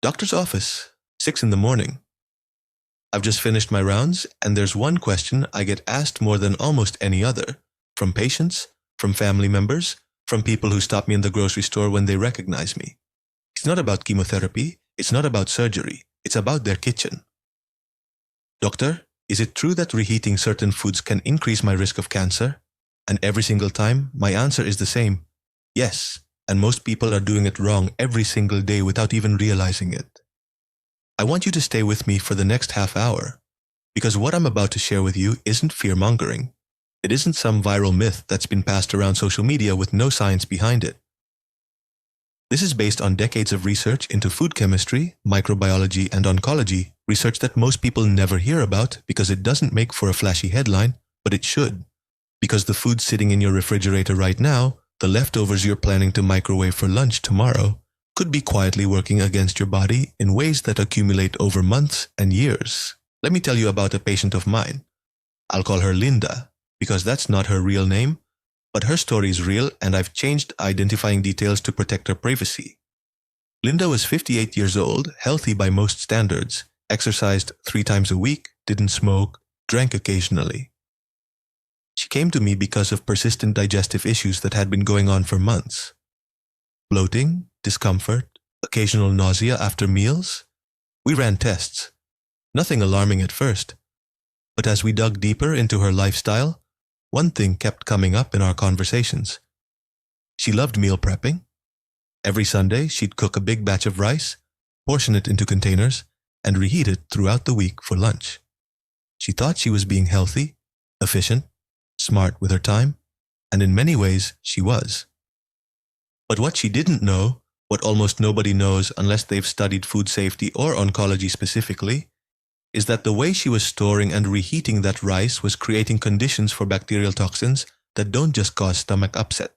Doctor's office, 6 in the morning. I've just finished my rounds, and there's one question I get asked more than almost any other, from patients, from family members, from people who stop me in the grocery store when they recognize me. It's not about chemotherapy, it's not about surgery, it's about their kitchen. Doctor, is it true that reheating certain foods can increase my risk of cancer? And every single time, my answer is the same. Yes, and most people are doing it wrong every single day without even realizing it. I want you to stay with me for the next half hour, because what I'm about to share with you isn't fear-mongering. It isn't some viral myth that's been passed around social media with no science behind it. This is based on decades of research into food chemistry, microbiology, and oncology, research that most people never hear about because it doesn't make for a flashy headline, but it should. Because the food sitting in your refrigerator right now, the leftovers you're planning to microwave for lunch tomorrow, could be quietly working against your body in ways that accumulate over months and years. Let me tell you about a patient of mine. I'll call her Linda, because that's not her real name, but her story is real and I've changed identifying details to protect her privacy. Linda was 58 years old, healthy by most standards, exercised 3 times a week, didn't smoke, drank occasionally. She came to me because of persistent digestive issues that had been going on for months. Bloating, discomfort, occasional nausea after meals. We ran tests. Nothing alarming at first. But as we dug deeper into her lifestyle, one thing kept coming up in our conversations. She loved meal prepping. Every Sunday, she'd cook a big batch of rice, portion it into containers, and reheat it throughout the week for lunch. She thought she was being healthy, efficient, smart with her time, and in many ways, she was. But what she didn't know, what almost nobody knows unless they've studied food safety or oncology specifically, is that the way she was storing and reheating that rice was creating conditions for bacterial toxins that don't just cause stomach upset.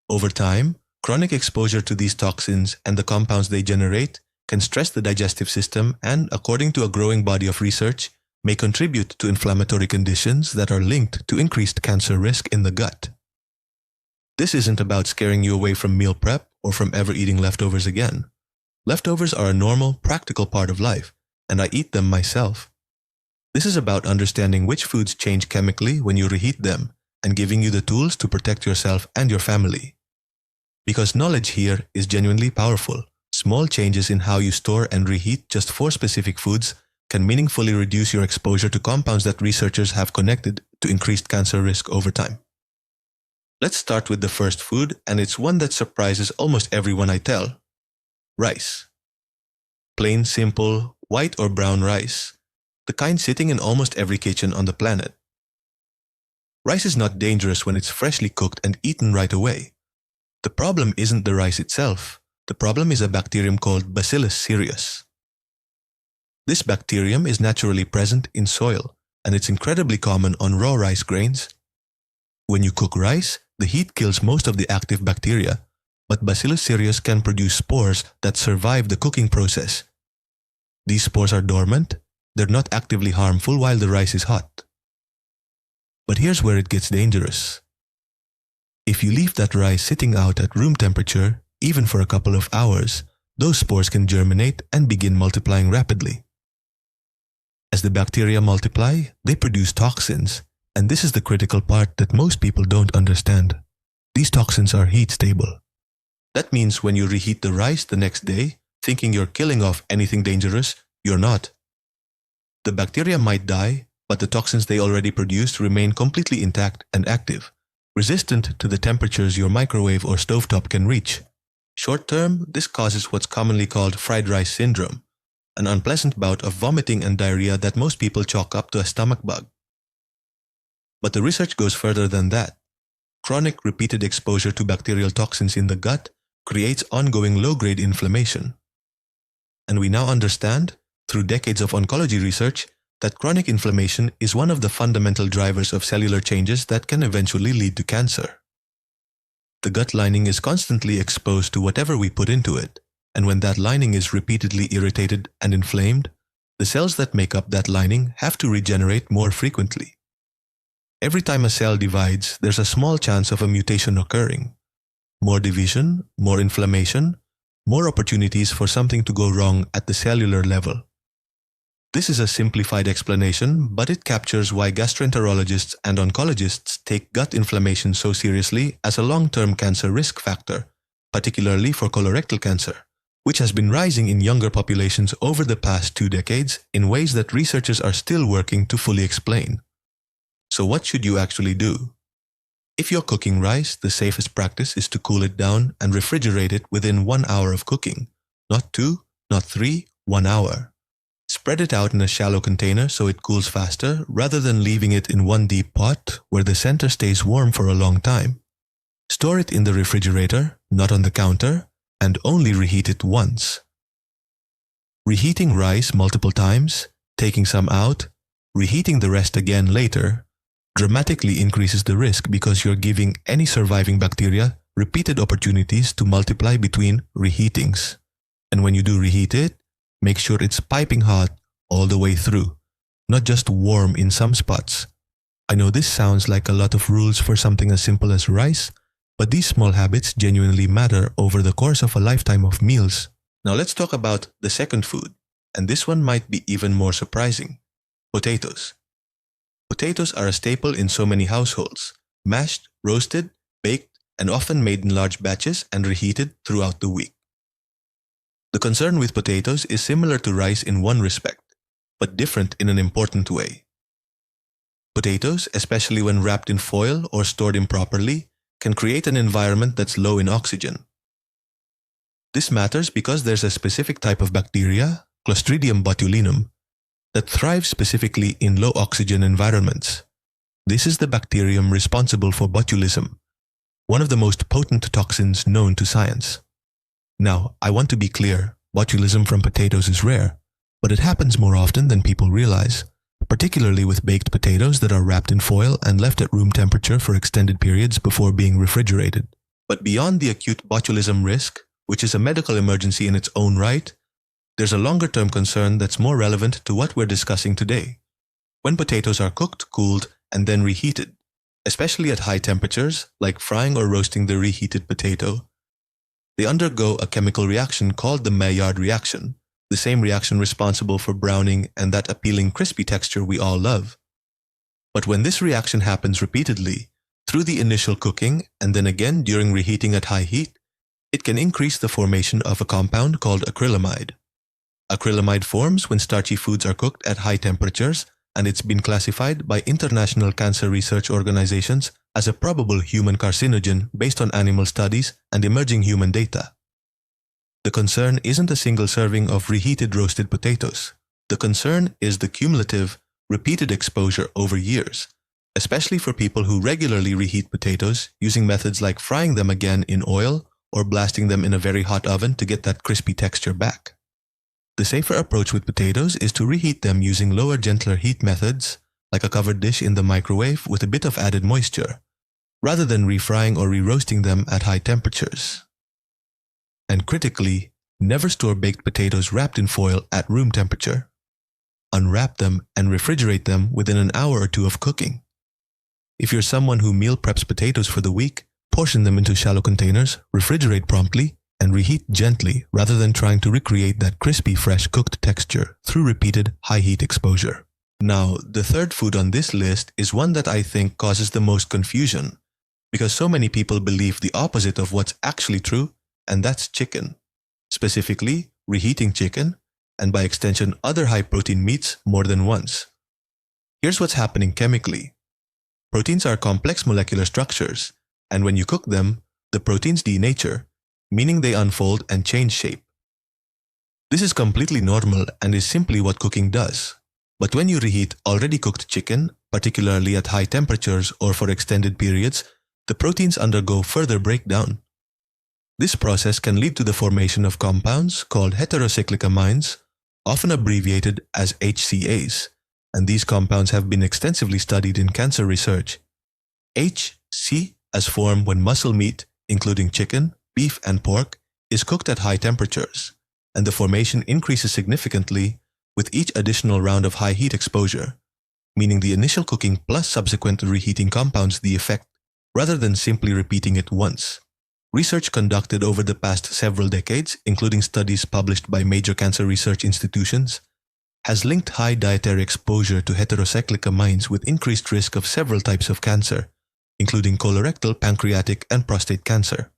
Over time, chronic exposure to these toxins and the compounds they generate can stress the digestive system and, according to a growing body of research, may contribute to inflammatory conditions that are linked to increased cancer risk in the gut. This isn't about scaring you away from meal prep or from ever eating leftovers again. Leftovers are a normal, practical part of life, and I eat them myself. This is about understanding which foods change chemically when you reheat them and giving you the tools to protect yourself and your family. Because knowledge here is genuinely powerful. Small changes in how you store and reheat just 4 specific foods can meaningfully reduce your exposure to compounds that researchers have connected to increased cancer risk over time. Let's start with the first food, and it's one that surprises almost everyone I tell. Rice. Plain, simple, white or brown rice, the kind sitting in almost every kitchen on the planet. Rice is not dangerous when it's freshly cooked and eaten right away. The problem isn't the rice itself. The problem is a bacterium called Bacillus cereus. This bacterium is naturally present in soil, and it's incredibly common on raw rice grains. When you cook rice, the heat kills most of the active bacteria, but Bacillus cereus can produce spores that survive the cooking process. These spores are dormant, they're not actively harmful while the rice is hot. But here's where it gets dangerous. If you leave that rice sitting out at room temperature, even for a couple of hours, those spores can germinate and begin multiplying rapidly. As the bacteria multiply, they produce toxins, and this is the critical part that most people don't understand. These toxins are heat stable. That means when you reheat the rice the next day, thinking you're killing off anything dangerous, you're not. The bacteria might die, but the toxins they already produced remain completely intact and active, resistant to the temperatures your microwave or stovetop can reach. Short term, this causes what's commonly called fried rice syndrome, an unpleasant bout of vomiting and diarrhea that most people chalk up to a stomach bug. But the research goes further than that. Chronic repeated exposure to bacterial toxins in the gut creates ongoing low-grade inflammation. And we now understand, through decades of oncology research, that chronic inflammation is one of the fundamental drivers of cellular changes that can eventually lead to cancer. The gut lining is constantly exposed to whatever we put into it, and when that lining is repeatedly irritated and inflamed, the cells that make up that lining have to regenerate more frequently. Every time a cell divides, there's a small chance of a mutation occurring. More division, more inflammation, more opportunities for something to go wrong at the cellular level. This is a simplified explanation, but it captures why gastroenterologists and oncologists take gut inflammation so seriously as a long-term cancer risk factor, particularly for colorectal cancer, which has been rising in younger populations over the past 2 decades in ways that researchers are still working to fully explain. So what should you actually do? If you're cooking rice, the safest practice is to cool it down and refrigerate it within 1 hour of cooking. Not 2, not 3, 1 hour. Spread it out in a shallow container so it cools faster rather than leaving it in one deep pot where the center stays warm for a long time. Store it in the refrigerator, not on the counter, and only reheat it once. Reheating rice multiple times, taking some out, reheating the rest again later, dramatically increases the risk because you're giving any surviving bacteria repeated opportunities to multiply between reheatings. And when you do reheat it, make sure it's piping hot all the way through, not just warm in some spots. I know this sounds like a lot of rules for something as simple as rice, but these small habits genuinely matter over the course of a lifetime of meals. Now let's talk about the second food, and this one might be even more surprising: potatoes. Potatoes are a staple in so many households, mashed, roasted, baked, and often made in large batches and reheated throughout the week. The concern with potatoes is similar to rice in one respect, but different in an important way. Potatoes, especially when wrapped in foil or stored improperly, can create an environment that's low in oxygen. This matters because there's a specific type of bacteria, Clostridium botulinum, that thrives specifically in low oxygen environments. This is the bacterium responsible for botulism, one of the most potent toxins known to science. Now, I want to be clear, botulism from potatoes is rare, but it happens more often than people realize, particularly with baked potatoes that are wrapped in foil and left at room temperature for extended periods before being refrigerated. But beyond the acute botulism risk, which is a medical emergency in its own right, there's a longer-term concern that's more relevant to what we're discussing today. When potatoes are cooked, cooled, and then reheated, especially at high temperatures, like frying or roasting the reheated potato, they undergo a chemical reaction called the Maillard reaction, the same reaction responsible for browning and that appealing crispy texture we all love. But when this reaction happens repeatedly, through the initial cooking and then again during reheating at high heat, it can increase the formation of a compound called acrylamide. Acrylamide forms when starchy foods are cooked at high temperatures, and it's been classified by international cancer research organizations as a probable human carcinogen based on animal studies and emerging human data. The concern isn't a single serving of reheated roasted potatoes. The concern is the cumulative, repeated exposure over years, especially for people who regularly reheat potatoes using methods like frying them again in oil or blasting them in a very hot oven to get that crispy texture back. The safer approach with potatoes is to reheat them using lower, gentler heat methods, like a covered dish in the microwave with a bit of added moisture, rather than refrying or re-roasting them at high temperatures. And critically, never store baked potatoes wrapped in foil at room temperature. Unwrap them and refrigerate them within an hour or two of cooking. If you're someone who meal preps potatoes for the week, portion them into shallow containers, refrigerate promptly, and reheat gently rather than trying to recreate that crispy, fresh cooked texture through repeated high heat exposure. Now, the third food on this list is one that I think causes the most confusion, because so many people believe the opposite of what's actually true, and that's chicken. Specifically, reheating chicken, and by extension other high-protein meats more than once. Here's what's happening chemically. Proteins are complex molecular structures, and when you cook them, the proteins denature, meaning they unfold and change shape. This is completely normal and is simply what cooking does. But when you reheat already cooked chicken, particularly at high temperatures or for extended periods, the proteins undergo further breakdown. This process can lead to the formation of compounds called heterocyclic amines, often abbreviated as HCAs, and these compounds have been extensively studied in cancer research. HC as formed when muscle meat, including chicken, beef, and pork, is cooked at high temperatures, and the formation increases significantly with each additional round of high heat exposure, meaning the initial cooking plus subsequent reheating compounds the effect rather than simply repeating it once. Research conducted over the past several decades, including studies published by major cancer research institutions, has linked high dietary exposure to heterocyclic amines with increased risk of several types of cancer, including colorectal, pancreatic, and prostate cancer.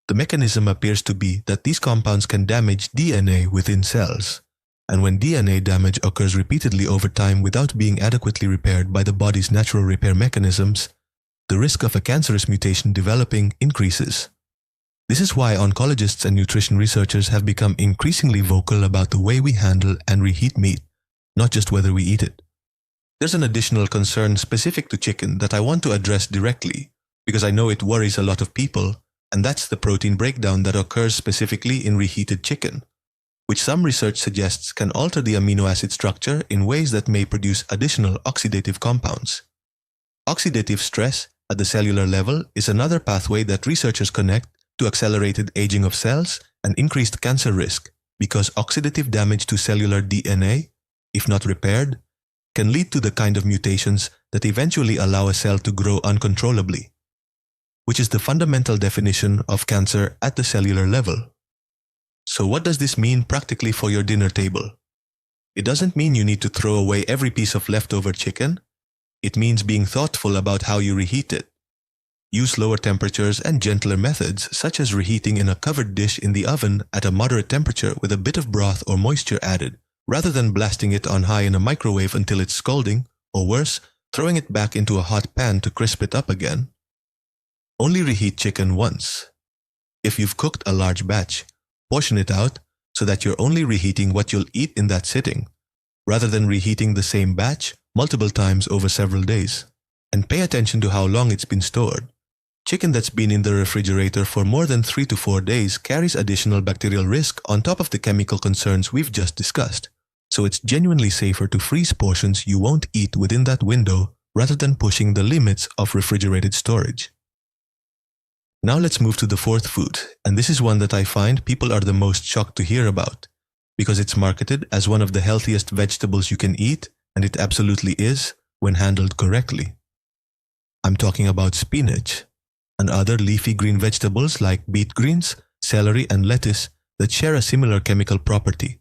The mechanism appears to be that these compounds can damage DNA within cells, and when DNA damage occurs repeatedly over time without being adequately repaired by the body's natural repair mechanisms, the risk of a cancerous mutation developing increases. This is why oncologists and nutrition researchers have become increasingly vocal about the way we handle and reheat meat, not just whether we eat it. There's an additional concern specific to chicken that I want to address directly, because I know it worries a lot of people, and that's the protein breakdown that occurs specifically in reheated chicken, which some research suggests can alter the amino acid structure in ways that may produce additional oxidative compounds. Oxidative stress at the cellular level is another pathway that researchers connect to accelerated aging of cells and increased cancer risk, because oxidative damage to cellular DNA, if not repaired, can lead to the kind of mutations that eventually allow a cell to grow uncontrollably, which is the fundamental definition of cancer at the cellular level. So what does this mean practically for your dinner table? It doesn't mean you need to throw away every piece of leftover chicken. It means being thoughtful about how you reheat it. Use lower temperatures and gentler methods, such as reheating in a covered dish in the oven at a moderate temperature with a bit of broth or moisture added, rather than blasting it on high in a microwave until it's scalding, or worse, throwing it back into a hot pan to crisp it up again. Only reheat chicken once. If you've cooked a large batch, portion it out so that you're only reheating what you'll eat in that sitting, rather than reheating the same batch multiple times over several days. And pay attention to how long it's been stored. Chicken that's been in the refrigerator for more than 3 to 4 days carries additional bacterial risk on top of the chemical concerns we've just discussed. So it's genuinely safer to freeze portions you won't eat within that window rather than pushing the limits of refrigerated storage. Now let's move to the fourth food, and this is one that I find people are the most shocked to hear about, because it's marketed as one of the healthiest vegetables you can eat, and it absolutely is when handled correctly. I'm talking about spinach and other leafy green vegetables like beet greens, celery, and lettuce that share a similar chemical property.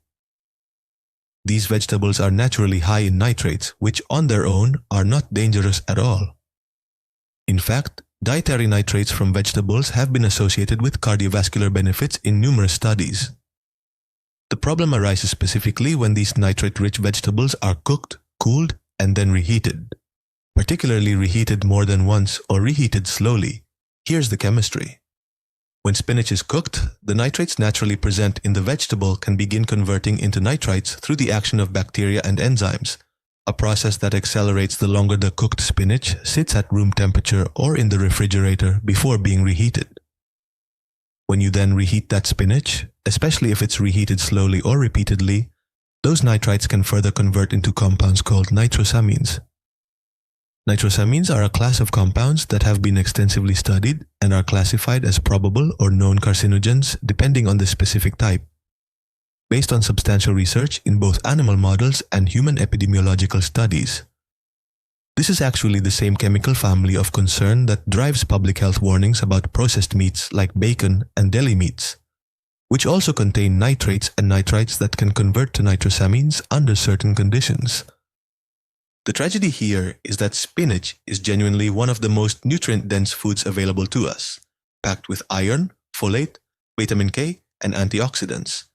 These vegetables are naturally high in nitrates, which on their own are not dangerous at all. In fact, dietary nitrates from vegetables have been associated with cardiovascular benefits in numerous studies. The problem arises specifically when these nitrate-rich vegetables are cooked, cooled, and then reheated. Particularly reheated more than once or reheated slowly. Here's the chemistry. When spinach is cooked, the nitrates naturally present in the vegetable can begin converting into nitrites through the action of bacteria and enzymes, a process that accelerates the longer the cooked spinach sits at room temperature or in the refrigerator before being reheated. When you then reheat that spinach, especially if it's reheated slowly or repeatedly, those nitrites can further convert into compounds called nitrosamines. Nitrosamines are a class of compounds that have been extensively studied and are classified as probable or known carcinogens depending on the specific type, based on substantial research in both animal models and human epidemiological studies. This is actually the same chemical family of concern that drives public health warnings about processed meats like bacon and deli meats, which also contain nitrates and nitrites that can convert to nitrosamines under certain conditions. The tragedy here is that spinach is genuinely one of the most nutrient-dense foods available to us, packed with iron, folate, vitamin K, and antioxidants.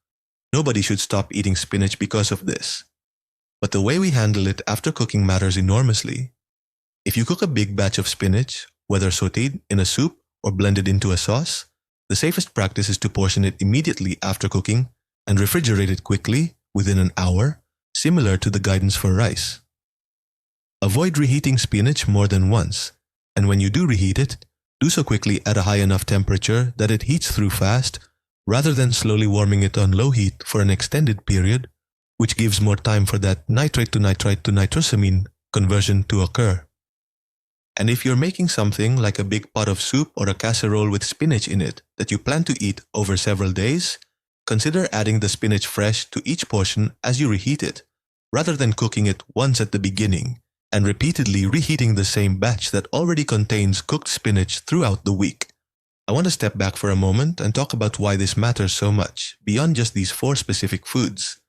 Nobody should stop eating spinach because of this. But the way we handle it after cooking matters enormously. If you cook a big batch of spinach, whether sautéed in a soup or blended into a sauce, the safest practice is to portion it immediately after cooking and refrigerate it quickly within an hour, similar to the guidance for rice. Avoid reheating spinach more than once, and when you do reheat it, do so quickly at a high enough temperature that it heats through fast, rather than slowly warming it on low heat for an extended period, which gives more time for that nitrate to nitrite to nitrosamine conversion to occur. And if you're making something like a big pot of soup or a casserole with spinach in it that you plan to eat over several days, consider adding the spinach fresh to each portion as you reheat it, rather than cooking it once at the beginning and repeatedly reheating the same batch that already contains cooked spinach throughout the week. I want to step back for a moment and talk about why this matters so much, beyond just these 4 specific foods.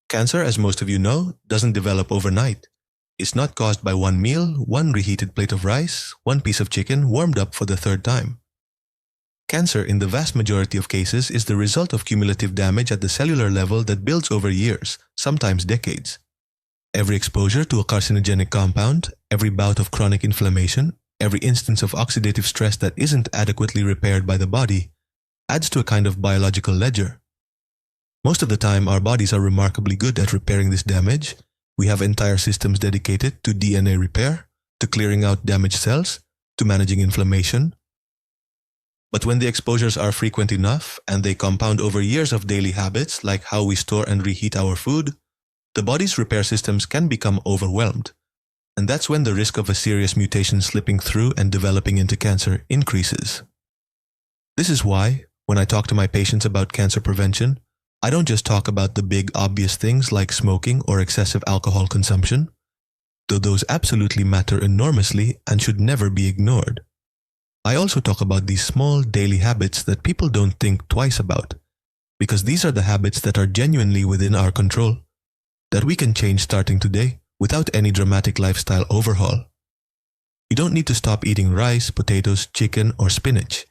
Cancer, as most of you know, doesn't develop overnight. It's not caused by one meal, one reheated plate of rice, one piece of chicken warmed up for the 3rd time. Cancer, in the vast majority of cases, is the result of cumulative damage at the cellular level that builds over years, sometimes decades. Every exposure to a carcinogenic compound, every bout of chronic inflammation, every instance of oxidative stress that isn't adequately repaired by the body, adds to a kind of biological ledger. Most of the time, our bodies are remarkably good at repairing this damage. We have entire systems dedicated to DNA repair, to clearing out damaged cells, to managing inflammation. But when the exposures are frequent enough and they compound over years of daily habits like how we store and reheat our food, the body's repair systems can become overwhelmed. And that's when the risk of a serious mutation slipping through and developing into cancer increases. This is why, when I talk to my patients about cancer prevention, I don't just talk about the big obvious things like smoking or excessive alcohol consumption, though those absolutely matter enormously and should never be ignored. I also talk about these small daily habits that people don't think twice about, because these are the habits that are genuinely within our control, that we can change starting today without any dramatic lifestyle overhaul. You don't need to stop eating rice, potatoes, chicken, or spinach.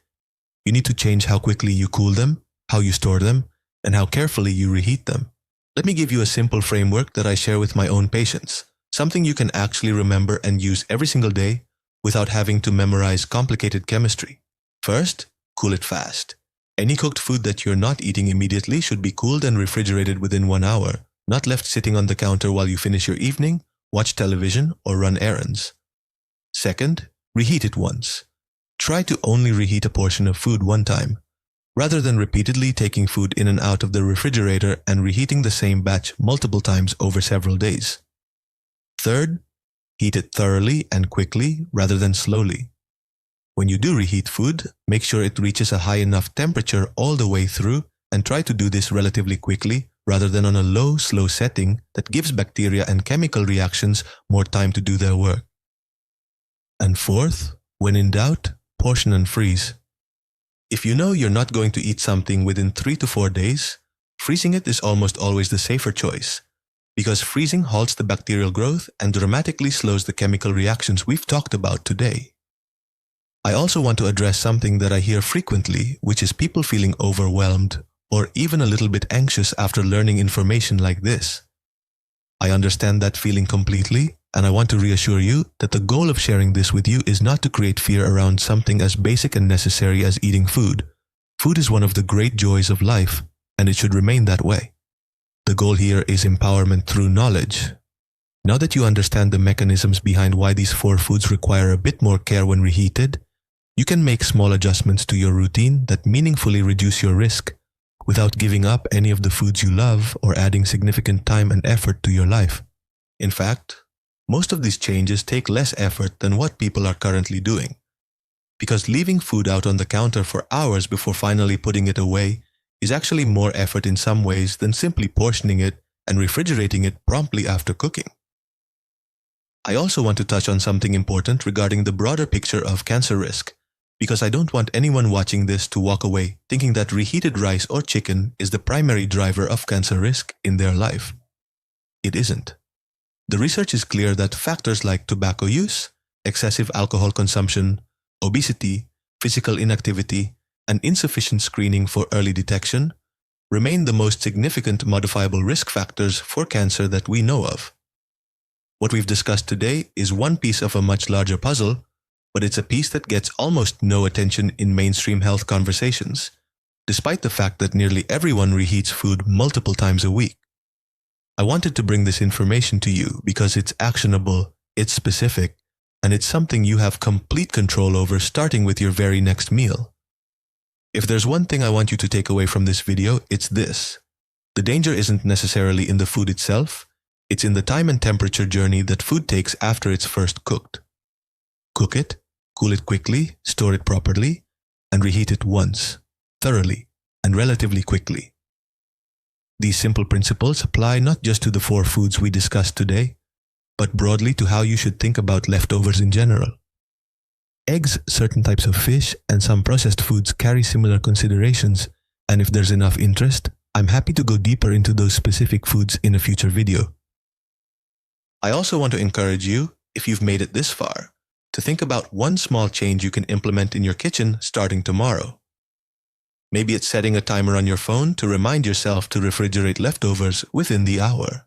You need to change how quickly you cool them, how you store them, and how carefully you reheat them. Let me give you a simple framework that I share with my own patients, something you can actually remember and use every single day without having to memorize complicated chemistry. First, cool it fast. Any cooked food that you're not eating immediately should be cooled and refrigerated within 1 hour, not left sitting on the counter while you finish your evening, watch television, or run errands. Second, reheat it once. Try to only reheat a portion of food one time, rather than repeatedly taking food in and out of the refrigerator and reheating the same batch multiple times over several days. Third, heat it thoroughly and quickly rather than slowly. When you do reheat food, make sure it reaches a high enough temperature all the way through and try to do this relatively quickly rather than on a low, slow setting that gives bacteria and chemical reactions more time to do their work. And fourth, when in doubt, portion and freeze. If you know you're not going to eat something within 3 to 4 days, freezing it is almost always the safer choice, because freezing halts the bacterial growth and dramatically slows the chemical reactions we've talked about today. I also want to address something that I hear frequently, which is people feeling overwhelmed or even a little bit anxious after learning information like this. I understand that feeling completely, and I want to reassure you that the goal of sharing this with you is not to create fear around something as basic and necessary as eating food. Food is one of the great joys of life, and it should remain that way. The goal here is empowerment through knowledge. Now that you understand the mechanisms behind why these 4 foods require a bit more care when reheated, you can make small adjustments to your routine that meaningfully reduce your risk, without giving up any of the foods you love or adding significant time and effort to your life. In fact, most of these changes take less effort than what people are currently doing, because leaving food out on the counter for hours before finally putting it away is actually more effort in some ways than simply portioning it and refrigerating it promptly after cooking. I also want to touch on something important regarding the broader picture of cancer risk, because I don't want anyone watching this to walk away thinking that reheated rice or chicken is the primary driver of cancer risk in their life. It isn't. The research is clear that factors like tobacco use, excessive alcohol consumption, obesity, physical inactivity, and insufficient screening for early detection remain the most significant modifiable risk factors for cancer that we know of. What we've discussed today is one piece of a much larger puzzle, but it's a piece that gets almost no attention in mainstream health conversations, despite the fact that nearly everyone reheats food multiple times a week. I wanted to bring this information to you because it's actionable, it's specific, and it's something you have complete control over starting with your very next meal. If there's one thing I want you to take away from this video, it's this. The danger isn't necessarily in the food itself, it's in the time and temperature journey that food takes after it's first cooked. Cook it, cool it quickly, store it properly, and reheat it once, thoroughly, and relatively quickly. These simple principles apply not just to the 4 foods we discussed today, but broadly to how you should think about leftovers in general. eggs, certain types of fish, and some processed foods carry similar considerations, and if there's enough interest, I'm happy to go deeper into those specific foods in a future video. I also want to encourage you, if you've made it this far, to think about one small change you can implement in your kitchen starting tomorrow. Maybe it's setting a timer on your phone to remind yourself to refrigerate leftovers within the hour.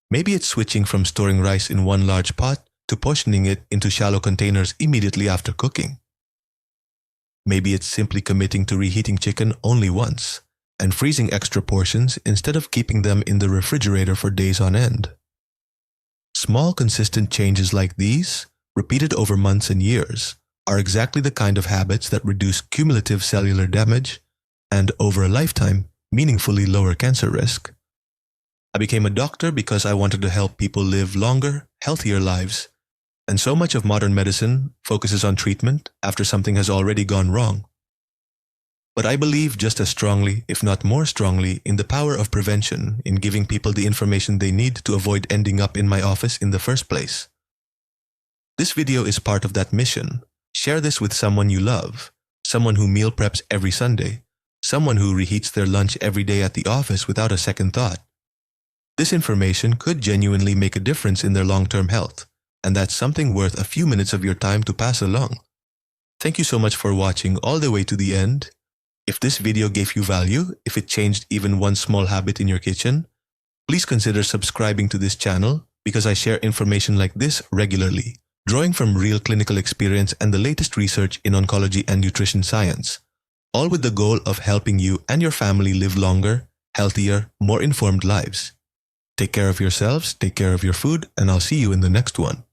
Maybe it's switching from storing rice in one large pot to portioning it into shallow containers immediately after cooking. Maybe it's simply committing to reheating chicken only once and freezing extra portions instead of keeping them in the refrigerator for days on end. Small, consistent changes like these, repeated over months and years, are exactly the kind of habits that reduce cumulative cellular damage and, over a lifetime, meaningfully lower cancer risk. I became a doctor because I wanted to help people live longer, healthier lives, and so much of modern medicine focuses on treatment after something has already gone wrong. But I believe just as strongly, if not more strongly, in the power of prevention in giving people the information they need to avoid ending up in my office in the first place. This video is part of that mission. Share this with someone you love, someone who meal preps every Sunday, someone who reheats their lunch every day at the office without a second thought. This information could genuinely make a difference in their long-term health, and that's something worth a few minutes of your time to pass along. Thank you so much for watching all the way to the end. If this video gave you value, if it changed even one small habit in your kitchen, please consider subscribing to this channel because I share information like this regularly, drawing from real clinical experience and the latest research in oncology and nutrition science, all with the goal of helping you and your family live longer, healthier, more informed lives. Take care of yourselves, take care of your food, and I'll see you in the next one.